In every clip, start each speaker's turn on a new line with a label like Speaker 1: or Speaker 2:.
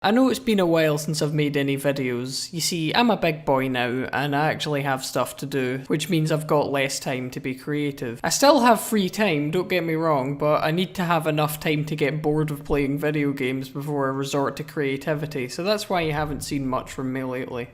Speaker 1: I know it's been a while since I've made any videos. You see, I'm a big boy now, and I actually have stuff to do, which means I've got less time to be creative. I still have free time, don't get me wrong, but I need to have enough time to get bored of playing video games before I resort to creativity, so that's why you haven't seen much from me lately.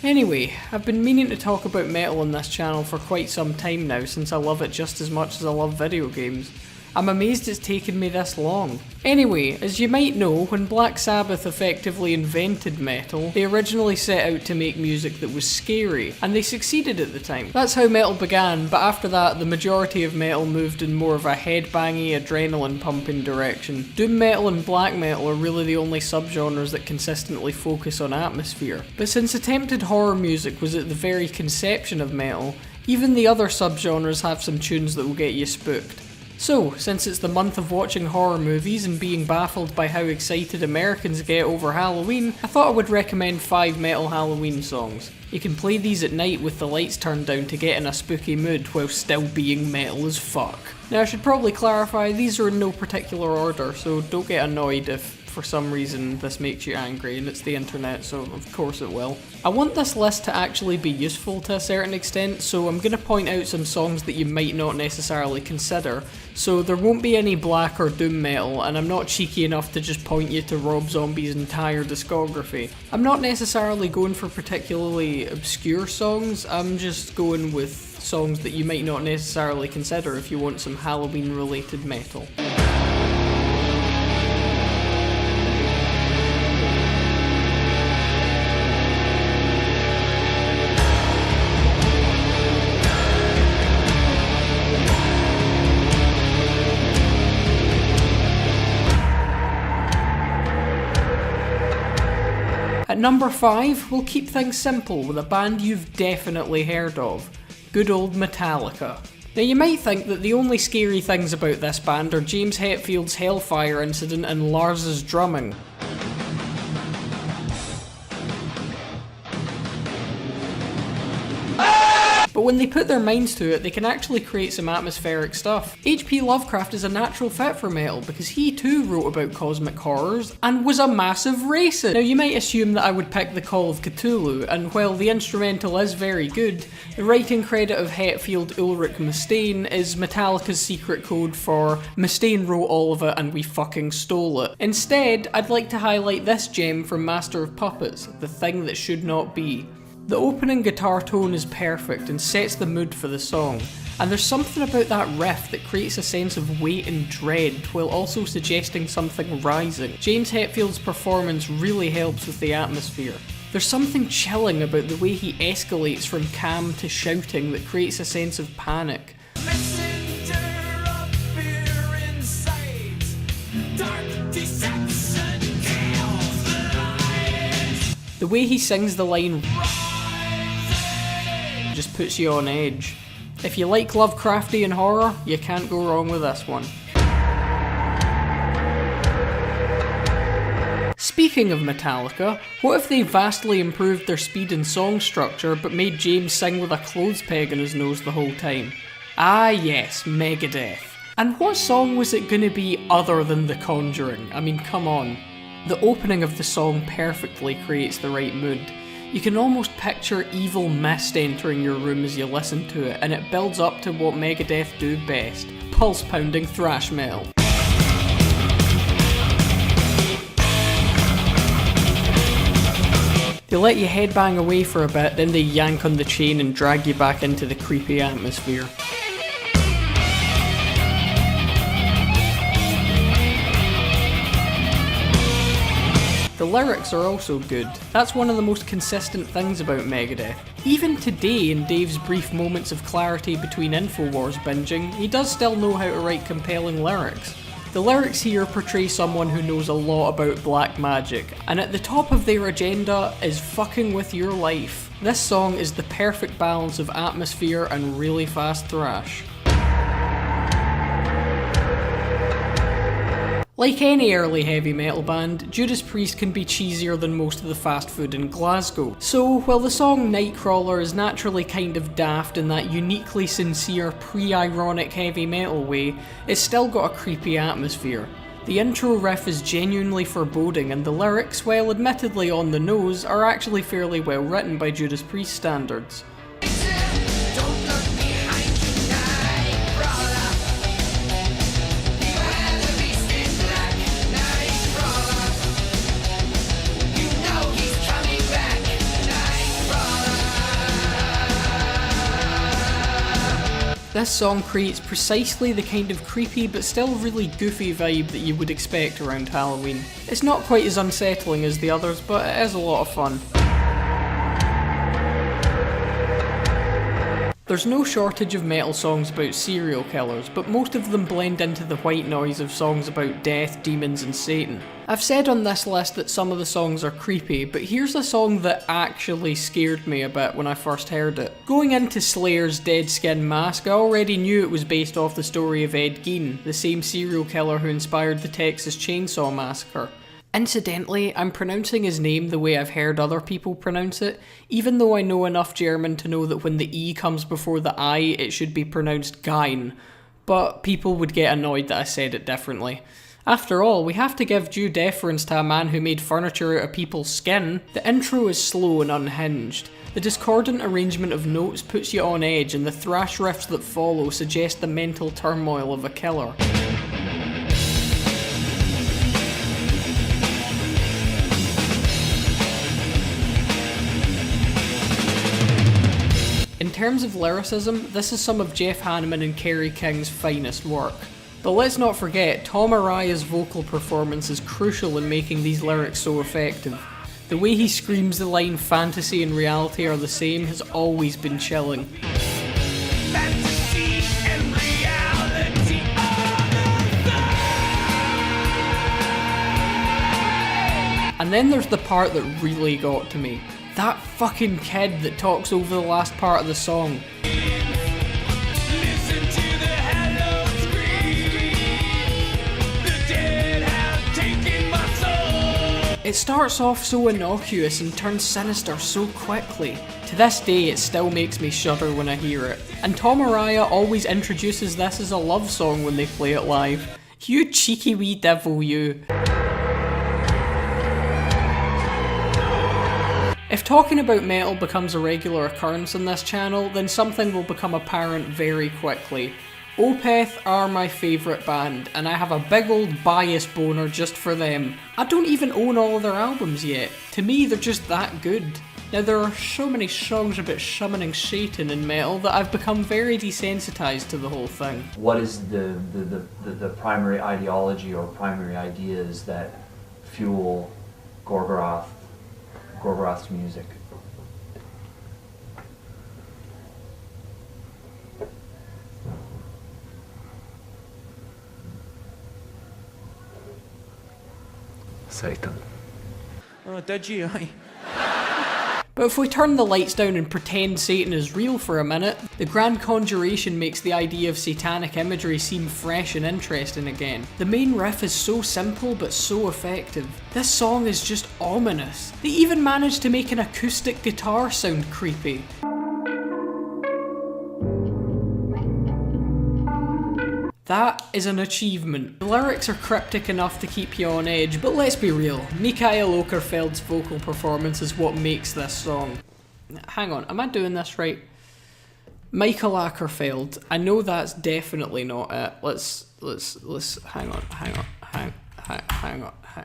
Speaker 1: Anyway, I've been meaning to talk about metal on this channel for quite some time now since I love it just as much as I love video games. I'm amazed it's taken me this long. Anyway, as you might know, when Black Sabbath effectively invented metal, they originally set out to make music that was scary, and they succeeded at the time. That's how metal began, but after that, the majority of metal moved in more of a headbangy, adrenaline-pumping direction. Doom metal and black metal are really the only subgenres that consistently focus on atmosphere. But since attempted horror music was at the very conception of metal, even the other subgenres have some tunes that will get you spooked. So, since it's the month of watching horror movies and being baffled by how excited Americans get over Halloween, I thought I would recommend 5 metal Halloween songs. You can play these at night with the lights turned down to get in a spooky mood while still being metal as fuck. Now I should probably clarify, these are in no particular order, so don't get annoyed if for some reason this makes you angry, and it's the internet, so of course it will. I want this list to actually be useful to a certain extent, so I'm going to point out some songs that you might not necessarily consider. So there won't be any black or doom metal, and I'm not cheeky enough to just point you to Rob Zombie's entire discography. I'm not necessarily going for particularly obscure songs, I'm just going with songs that you might not necessarily consider if you want some Halloween related metal. At number 5, we'll keep things simple with a band you've definitely heard of. Good old Metallica. Now you might think that the only scary things about this band are James Hetfield's Hellfire incident and Lars's drumming. But when they put their minds to it, they can actually create some atmospheric stuff. H.P. Lovecraft is a natural fit for metal because he too wrote about cosmic horrors and was a massive racist. Now you might assume that I would pick The Call of Cthulhu, and while the instrumental is very good, the writing credit of Hetfield Ulrich Mustaine is Metallica's secret code for Mustaine wrote all of it and we fucking stole it. Instead, I'd like to highlight this gem from Master of Puppets, The Thing That Should Not Be. The opening guitar tone is perfect and sets the mood for the song, and there's something about that riff that creates a sense of weight and dread while also suggesting something rising. James Hetfield's performance really helps with the atmosphere. There's something chilling about the way he escalates from calm to shouting that creates a sense of panic. The way he sings the line just puts you on edge. If you like Lovecraftian horror, you can't go wrong with this one. Speaking of Metallica, what if they vastly improved their speed and song structure but made James sing with a clothes peg in his nose the whole time? Ah yes, Megadeth. And what song was it gonna be other than The Conjuring? I mean, come on. The opening of the song perfectly creates the right mood. You can almost picture evil mist entering your room as you listen to it, and it builds up to what Megadeth do best, pulse-pounding thrash metal. They let you headbang away for a bit, then they yank on the chain and drag you back into the creepy atmosphere. The lyrics are also good. That's one of the most consistent things about Megadeth. Even today, in Dave's brief moments of clarity between InfoWars binging, he does still know how to write compelling lyrics. The lyrics here portray someone who knows a lot about black magic, and at the top of their agenda is fucking with your life. This song is the perfect balance of atmosphere and really fast thrash. Like any early heavy metal band, Judas Priest can be cheesier than most of the fast food in Glasgow. So, while the song Nightcrawler is naturally kind of daft in that uniquely sincere, pre-ironic heavy metal way, it's still got a creepy atmosphere. The intro riff is genuinely foreboding, and the lyrics, while admittedly on the nose, are actually fairly well written by Judas Priest standards. This song creates precisely the kind of creepy but still really goofy vibe that you would expect around Halloween. It's not quite as unsettling as the others, but it is a lot of fun. There's no shortage of metal songs about serial killers, but most of them blend into the white noise of songs about death, demons and Satan. I've said on this list that some of the songs are creepy, but here's a song that actually scared me a bit when I first heard it. Going into Slayer's Dead Skin Mask, I already knew it was based off the story of Ed Gein, the same serial killer who inspired the Texas Chainsaw Massacre. Incidentally, I'm pronouncing his name the way I've heard other people pronounce it, even though I know enough German to know that when the E comes before the I, it should be pronounced Gein, but people would get annoyed that I said it differently. After all, we have to give due deference to a man who made furniture out of people's skin. The intro is slow and unhinged. The discordant arrangement of notes puts you on edge, and the thrash riffs that follow suggest the mental turmoil of a killer. In terms of lyricism, this is some of Jeff Hanneman and Kerry King's finest work. But let's not forget, Tom Araya's vocal performance is crucial in making these lyrics so effective. The way he screams the line "fantasy and reality are the same" has always been chilling. Fantasy and reality are the same. And then there's the part that really got to me. That fucking kid that talks over the last part of the song. It starts off so innocuous and turns sinister so quickly. To this day, it still makes me shudder when I hear it. And Tom Araya always introduces this as a love song when they play it live. You cheeky wee devil, you. If talking about metal becomes a regular occurrence on this channel, then something will become apparent very quickly. Opeth are my favourite band, and I have a big old bias boner just for them. I don't even own all of their albums yet. To me, they're just that good. Now, there are so many songs about summoning Satan in metal that I've become very desensitized to the whole thing.
Speaker 2: What is the primary ideology or primary ideas that fuel Gorgoroth's music? Satan.
Speaker 1: Oh, did you? But if we turn the lights down and pretend Satan is real for a minute, the Grand Conjuration makes the idea of satanic imagery seem fresh and interesting again. The main riff is so simple but so effective. This song is just ominous. They even managed to make an acoustic guitar sound creepy. That is an achievement. The lyrics are cryptic enough to keep you on edge, but let's be real, Mikael Åkerfeldt's vocal performance is what makes this song. Hang on, am I doing this right? Mikael Åkerfeldt, I know that's definitely not it. Let's hang on.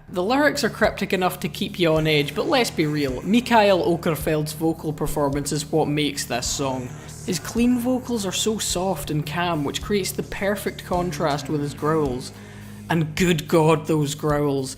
Speaker 1: The lyrics are cryptic enough to keep you on edge, but let's be real, Mikael Åkerfeldt's vocal performance is what makes this song. His clean vocals are so soft and calm, which creates the perfect contrast with his growls. And good God, those growls.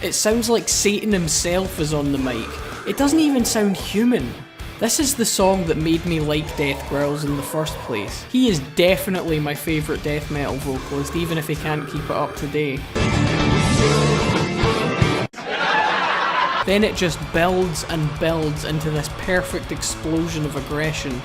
Speaker 1: It sounds like Satan himself is on the mic. It doesn't even sound human. This is the song that made me like Death Growls in the first place. He is definitely my favourite death metal vocalist, even if he can't keep it up today. Then it just builds and builds into this perfect explosion of aggression.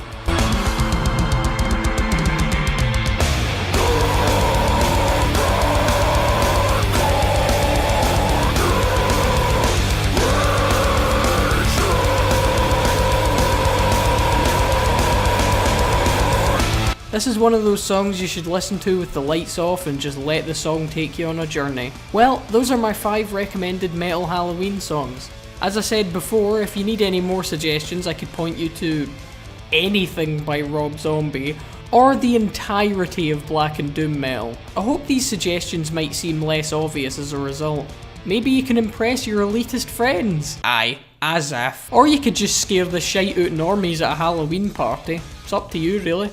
Speaker 1: This is one of those songs you should listen to with the lights off and just let the song take you on a journey. Well, those are my 5 recommended metal Halloween songs. As I said before, if you need any more suggestions, I could point you to anything by Rob Zombie, or the entirety of Black and Doom metal. I hope these suggestions might seem less obvious as a result. Maybe you can impress your elitist friends. Aye, as if. Or you could just scare the shite out normies at a Halloween party. It's up to you, really.